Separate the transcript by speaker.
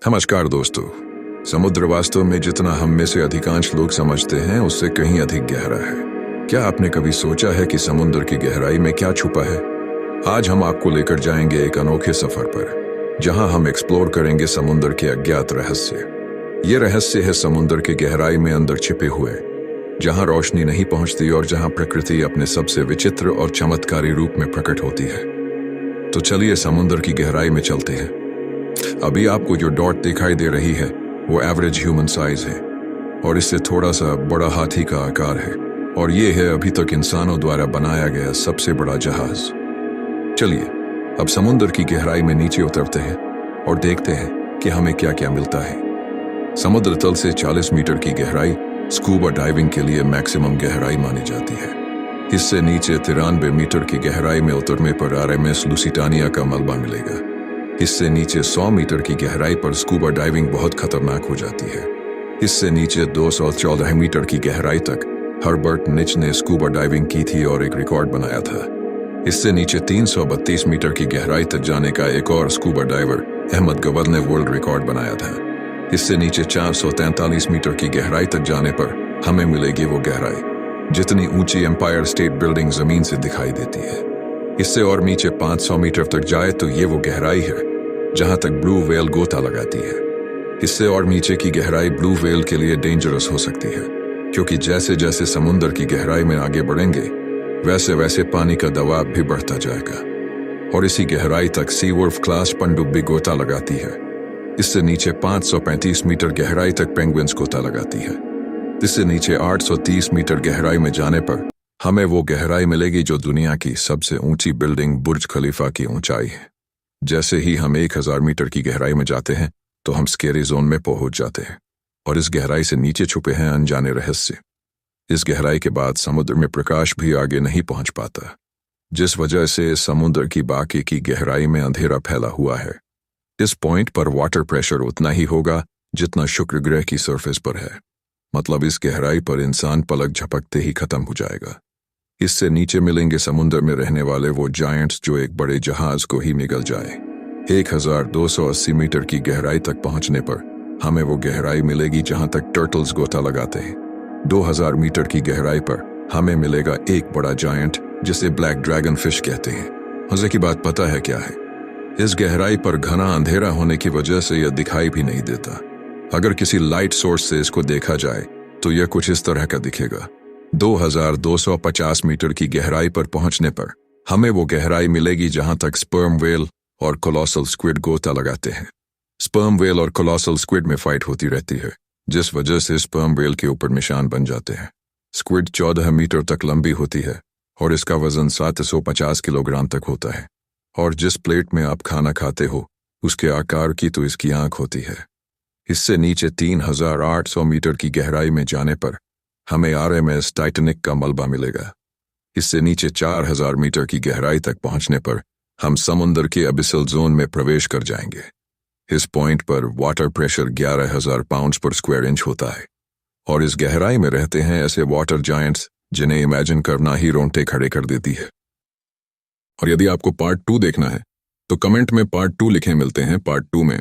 Speaker 1: नमस्कार दोस्तों। समुद्र वास्तव में जितना हम में से अधिकांश लोग समझते हैं उससे कहीं अधिक गहरा है। क्या आपने कभी सोचा है कि समुद्र की गहराई में क्या छुपा है? आज हम आपको लेकर जाएंगे एक अनोखे सफर पर, जहां हम एक्सप्लोर करेंगे समुद्र के अज्ञात रहस्य। ये रहस्य है समुद्र के गहराई में अंदर छिपे हुए, जहां रोशनी नहीं पहुंचती और जहां प्रकृति अपने सबसे विचित्र और चमत्कारी रूप में प्रकट होती है। तो चलिए समुद्र की गहराई में चलते हैं। अभी आपको जो डॉट दिखाई दे रही है वो एवरेज ह्यूमन साइज है और इससे थोड़ा सा बड़ा हाथी का आकार है, और ये है अभी तक इंसानों द्वारा बनाया गया सबसे बड़ा जहाज। चलिए अब समुद्र की गहराई में नीचे उतरते हैं और देखते हैं कि हमें क्या क्या मिलता है। समुद्र तल से 40 मीटर की गहराई स्कूबा डाइविंग के लिए मैक्सिमम गहराई मानी जाती है। इससे नीचे 93 मीटर की गहराई में उतरने पर RMS लुसिटानिया का मलबा मिलेगा। इससे नीचे 100 मीटर की गहराई पर स्कूबा डाइविंग बहुत खतरनाक हो जाती है। इससे नीचे 214 मीटर की गहराई तक हर्बर्ट निच ने स्कूबा डाइविंग की थी और एक रिकॉर्ड बनाया था। इससे नीचे 332 मीटर की गहराई तक जाने का एक और स्कूबा डाइवर अहमद गवर ने वर्ल्ड रिकॉर्ड बनाया था। इससे नीचे 443 मीटर की गहराई तक जाने पर हमें मिलेगी वो गहराई जितनी ऊंची एम्पायर स्टेट बिल्डिंग जमीन से दिखाई देती है। इससे और नीचे 500 मीटर तक जाए तो ये वो गहराई है जहां तक ब्लू व्हेल गोता लगाती है। इससे और नीचे की गहराई ब्लू व्हेल के लिए डेंजरस हो सकती है, क्योंकि जैसे जैसे समुद्र की गहराई में आगे बढ़ेंगे वैसे वैसे पानी का दबाव भी बढ़ता जाएगा और इसी गहराई तक सी वुल्फ क्लास पनडुब्बी गोता लगाती है। इससे नीचे 535 मीटर गहराई तक पेंगुइन्स गोता लगाती है। इससे नीचे 830 मीटर गहराई में जाने पर हमें वो गहराई मिलेगी जो दुनिया की सबसे ऊंची बिल्डिंग बुर्ज खलीफा की ऊंचाई है। जैसे ही हम 1000 मीटर की गहराई में जाते हैं तो हम स्केरी जोन में पहुंच जाते हैं और इस गहराई से नीचे छुपे हैं अनजाने रहस्य। इस गहराई के बाद समुद्र में प्रकाश भी आगे नहीं पहुंच पाता, जिस वजह से समुद्र की बाकी की गहराई में अंधेरा फैला हुआ है। इस पॉइंट पर वाटर प्रेशर उतना ही होगा जितना शुक्र ग्रह की सरफेस पर है। मतलब इस गहराई पर इंसान पलक झपकते ही खत्म हो जाएगा। इससे नीचे मिलेंगे समुद्र में रहने वाले वो जायंट्स जो एक बड़े जहाज को ही निगल जाए। 1280 मीटर की गहराई तक पहुंचने पर हमें वो गहराई मिलेगी जहां तक टर्टल्स गोता लगाते हैं। 2000 मीटर की गहराई पर हमें मिलेगा एक बड़ा जायंट जिसे ब्लैक ड्रैगन फिश कहते हैं। मजे की बात पता है क्या है? इस गहराई पर घना अंधेरा होने की वजह से यह दिखाई भी नहीं देता। अगर किसी लाइट सोर्स से इसको देखा जाए तो यह कुछ इस तरह का दिखेगा। 2250 मीटर की गहराई पर पहुंचने पर हमें वो गहराई मिलेगी जहां तक स्पर्म व्हेल और कोलोसल स्क्विड गोता लगाते हैं। स्पर्म व्हेल और कोलोसल स्क्विड में फाइट होती रहती है, जिस वजह से स्पर्म व्हेल के ऊपर निशान बन जाते हैं। स्क्विड 14 मीटर तक लंबी होती है और इसका वजन 750 किलोग्राम तक होता है, और जिस प्लेट में आप खाना खाते हो उसके आकार की तो इसकी आंख होती है। इससे नीचे 3800 मीटर की गहराई में जाने पर हमें RMS टाइटैनिक का मलबा मिलेगा। इससे नीचे 4000 मीटर की गहराई तक पहुंचने पर हम समुद्र के अबिसल जोन में प्रवेश कर जाएंगे। इस पॉइंट पर वाटर प्रेशर 11000 पाउंड्स पर स्क्वायर इंच होता है, और इस गहराई में रहते हैं ऐसे वाटर जायंट्स जिन्हें इमेजिन करना ही रोंगटे खड़े कर देती है। और यदि आपको पार्ट 2 देखना है तो कमेंट में पार्ट 2 लिखें। मिलते हैं पार्ट 2 में।